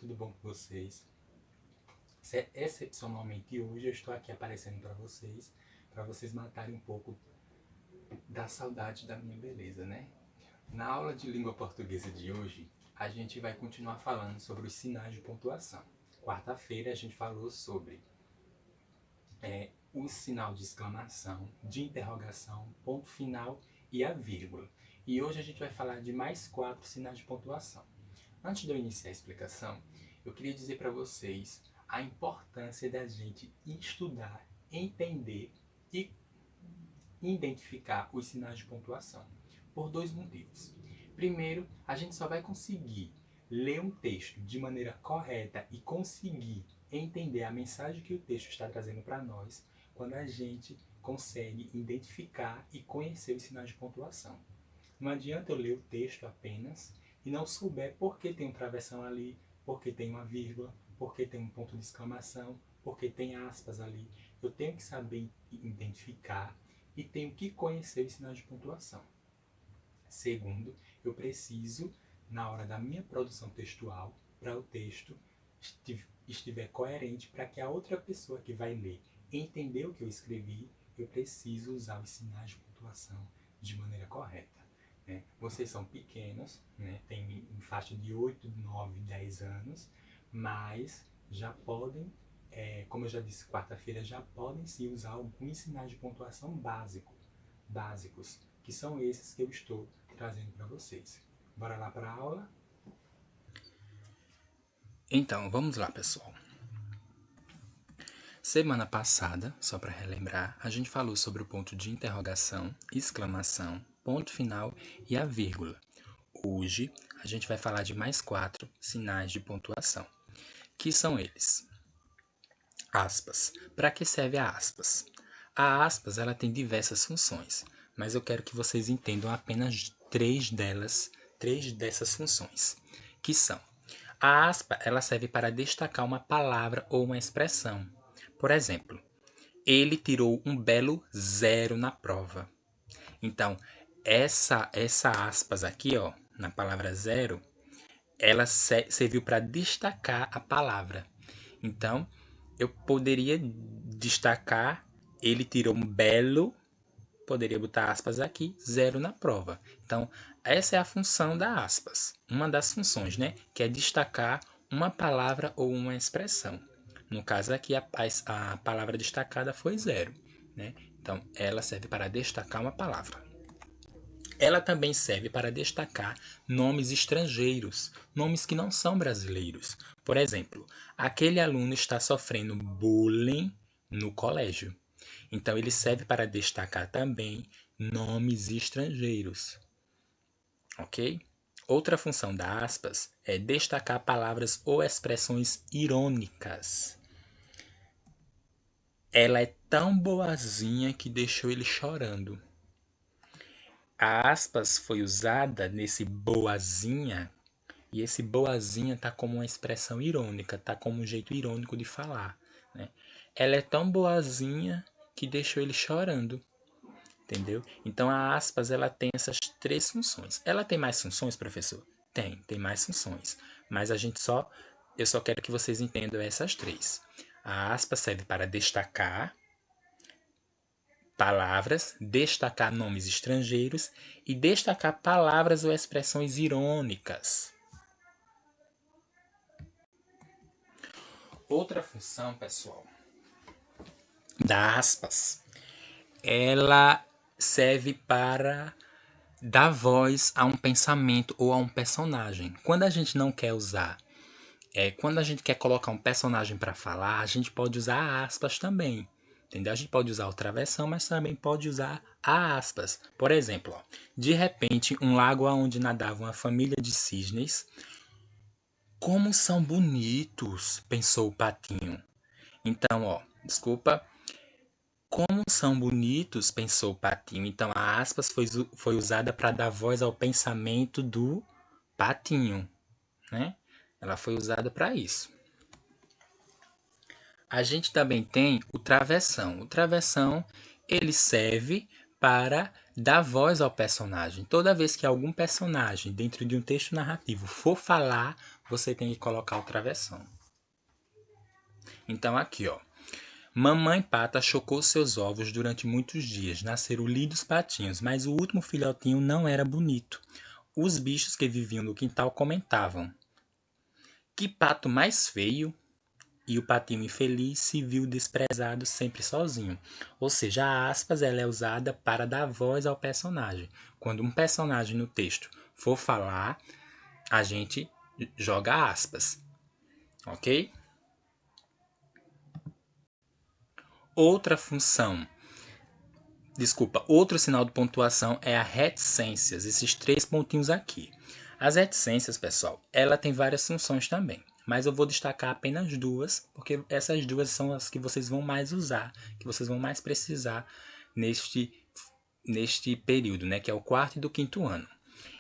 tudo bom com vocês? Excepcionalmente hoje eu estou aqui aparecendo para vocês matarem um pouco da saudade da minha beleza, né? Na aula de língua portuguesa de hoje, a gente vai continuar falando sobre os sinais de pontuação. Quarta-feira a gente falou sobre o sinal de exclamação, de interrogação, ponto final e a vírgula. E hoje a gente vai falar de mais 4 sinais de pontuação. Antes de eu iniciar a explicação, eu queria dizer para vocês a importância da gente estudar, entender e identificar os sinais de pontuação, por 2 motivos. Primeiro, a gente só vai conseguir ler um texto de maneira correta e conseguir entender a mensagem que o texto está trazendo para nós quando a gente consegue identificar e conhecer os sinais de pontuação. Não adianta eu ler o texto apenas e não souber por que tem um travessão ali, por que tem uma vírgula, por que tem um ponto de exclamação, por que tem aspas ali. Eu tenho que saber identificar e tenho que conhecer os sinais de pontuação. Segundo, eu preciso, na hora da minha produção textual, para o texto estiver coerente, para que a outra pessoa que vai ler entender o que eu escrevi, eu preciso usar os sinais de pontuação de maneira correta. Vocês são pequenos, tem em faixa de 8, 9, 10 anos, mas já podem, como eu já disse quarta-feira, já podem se usar alguns sinais de pontuação básicos, que são esses que eu estou trazendo para vocês. Bora lá para a aula? Então, vamos lá, pessoal. Semana passada, só para relembrar, a gente falou sobre o ponto de interrogação, exclamação, ponto final e a vírgula. Hoje, a gente vai falar de mais 4 sinais de pontuação, que são eles. Aspas. Para que serve a aspas? A aspas ela tem diversas funções, mas eu quero que vocês entendam apenas 3 dessas funções, que são: a aspa ela serve para destacar uma palavra ou uma expressão. Por exemplo, ele tirou um belo 0 na prova. Então, essa aspas aqui, ó, na palavra 0, ela serviu para destacar a palavra. Então, eu poderia destacar, ele tirou um belo, poderia botar aspas aqui, 0 na prova. Então, essa é a função da aspas. Uma das funções, né? Que é destacar uma palavra ou uma expressão. No caso aqui, a palavra destacada foi 0, né? Então, ela serve para destacar uma palavra. Ela também serve para destacar nomes estrangeiros, nomes que não são brasileiros. Por exemplo, aquele aluno está sofrendo bullying no colégio. Então, ele serve para destacar também nomes estrangeiros. Ok? Outra função da aspas é destacar palavras ou expressões irônicas. Ela é tão boazinha que deixou ele chorando. A aspas foi usada nesse boazinha, e esse boazinha tá como uma expressão irônica, tá como um jeito irônico de falar, né? Ela é tão boazinha que deixou ele chorando, entendeu? Então a aspas ela tem essas 3 funções. Ela tem mais funções, professor? Tem mais funções, mas eu só quero que vocês entendam essas 3. A aspas serve para destacar palavras, destacar nomes estrangeiros e destacar palavras ou expressões irônicas. Outra função, pessoal, da aspas, ela serve para dar voz a um pensamento ou a um personagem. Quando a gente não quer usar, quando a gente quer colocar um personagem para falar, a gente pode usar aspas também. Entendeu? A gente pode usar o travessão, mas também pode usar a aspas. Por exemplo, ó, de repente, um lago onde nadava uma família de cisnes. Como são bonitos, pensou o patinho. Então, ó, desculpa. Como são bonitos, pensou o patinho. Então, a aspas foi usada para dar voz ao pensamento do patinho, né? Ela foi usada para isso. A gente também tem o travessão. O travessão, ele serve para dar voz ao personagem. Toda vez que algum personagem dentro de um texto narrativo for falar, você tem que colocar o travessão. Então aqui, ó. Mamãe Pata chocou seus ovos durante muitos dias. Nasceram lindos patinhos, mas o último filhotinho não era bonito. Os bichos que viviam no quintal comentavam: que pato mais feio! E o patinho infeliz se viu desprezado sempre sozinho. Ou seja, a aspas ela é usada para dar voz ao personagem. Quando um personagem no texto for falar, a gente joga aspas. Ok? Outro sinal de pontuação é a reticências, esses 3 pontinhos aqui. As reticências, pessoal, ela tem várias funções também, mas eu vou destacar apenas 2, porque essas 2 são as que vocês vão mais usar, que vocês vão mais precisar neste período, né, que é o 4º e do 5º ano.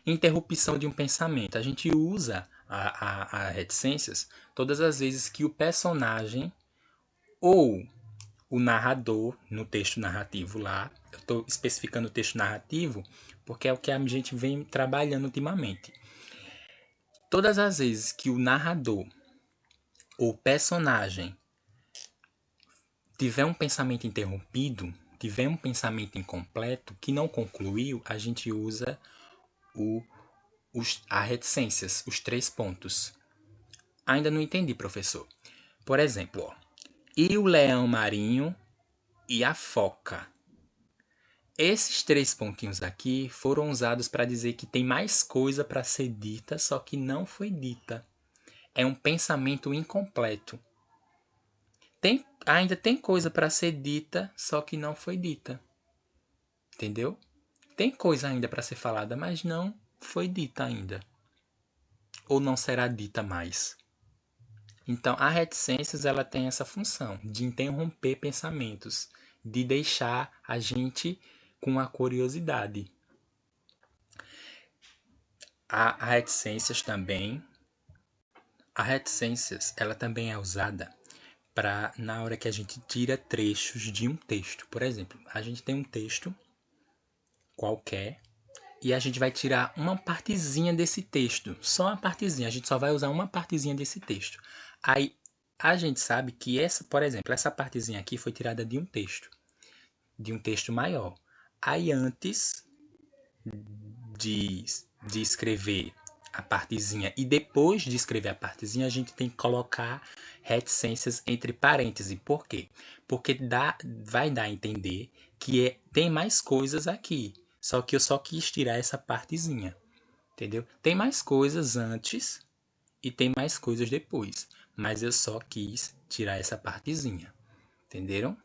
Interrupção de um pensamento. A gente usa a reticências todas as vezes que o personagem ou o narrador, no texto narrativo lá, eu estou especificando o texto narrativo porque é o que a gente vem trabalhando ultimamente. Todas as vezes que o narrador ou personagem tiver um pensamento interrompido, tiver um pensamento incompleto, que não concluiu, a gente usa a reticências, os 3 pontos. Ainda não entendi, professor. Por exemplo, ó, e o leão marinho e a foca. Esses 3 pontinhos aqui foram usados para dizer que tem mais coisa para ser dita, só que não foi dita. É um pensamento incompleto. Ainda tem coisa para ser dita, só que não foi dita. Entendeu? Tem coisa ainda para ser falada, mas não foi dita ainda. Ou não será dita mais. Então, a reticências ela tem essa função de interromper pensamentos, de deixar a gente com a curiosidade. A reticências ela também é usada para na hora que a gente tira trechos de um texto. Por exemplo, a gente tem um texto qualquer e a gente vai tirar uma partezinha desse texto, só uma partezinha, a gente só vai usar uma partezinha desse texto. Aí a gente sabe que por exemplo, essa partezinha aqui foi tirada de um texto maior. Aí antes de escrever a partezinha e depois de escrever a partezinha, a gente tem que colocar reticências entre parênteses. Por quê? Porque vai dar a entender que tem mais coisas aqui. Só que eu só quis tirar essa partezinha. Entendeu? Tem mais coisas antes e tem mais coisas depois. Mas eu só quis tirar essa partezinha. Entenderam?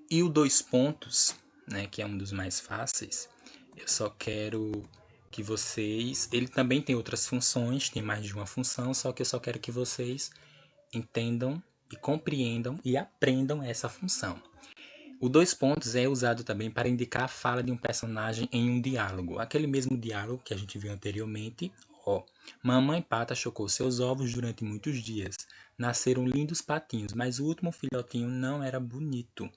E o 2 pontos, né, que é um dos mais fáceis, eu só quero que vocês... Ele também tem outras funções, tem mais de uma função, só que eu só quero que vocês entendam e compreendam e aprendam essa função. O 2 pontos é usado também para indicar a fala de um personagem em um diálogo. Aquele mesmo diálogo que a gente viu anteriormente. Ó, mamãe Pata chocou seus ovos durante muitos dias. Nasceram lindos patinhos, mas o último filhotinho não era bonito.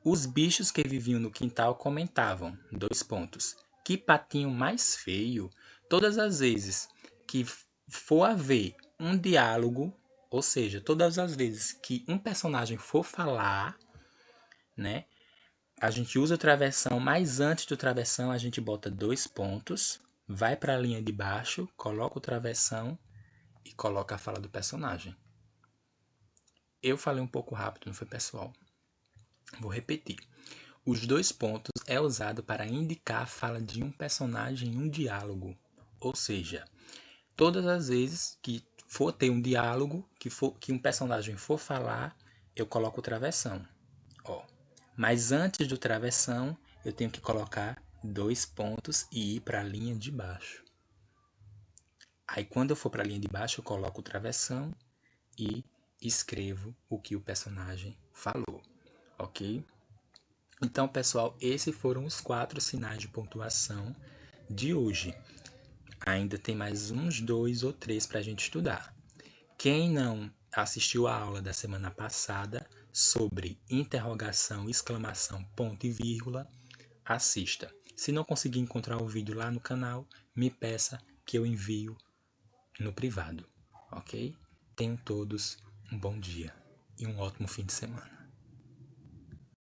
Os bichos que viviam no quintal comentavam, 2 pontos, que patinho mais feio. Todas as vezes que for haver um diálogo, ou seja, todas as vezes que um personagem for falar, né, a gente usa o travessão, mas antes do travessão a gente bota 2 pontos, vai para a linha de baixo, coloca o travessão e coloca a fala do personagem. Eu falei um pouco rápido, não foi, pessoal? Vou repetir. Os 2 pontos é usado para indicar a fala de um personagem em um diálogo. Ou seja, todas as vezes que for ter um diálogo, que um personagem for falar, eu coloco o travessão. Ó. Mas antes do travessão, eu tenho que colocar 2 pontos e ir para a linha de baixo. Aí quando eu for para a linha de baixo, eu coloco o travessão e escrevo o que o personagem falou. Ok? Então, pessoal, esses foram os 4 sinais de pontuação de hoje. Ainda tem mais uns 2 ou 3 para a gente estudar. Quem não assistiu a aula da semana passada, sobre interrogação, exclamação, ponto e vírgula, assista. Se não conseguir encontrar o vídeo lá no canal, me peça que eu envio no privado, ok? Tenham todos um bom dia e um ótimo fim de semana.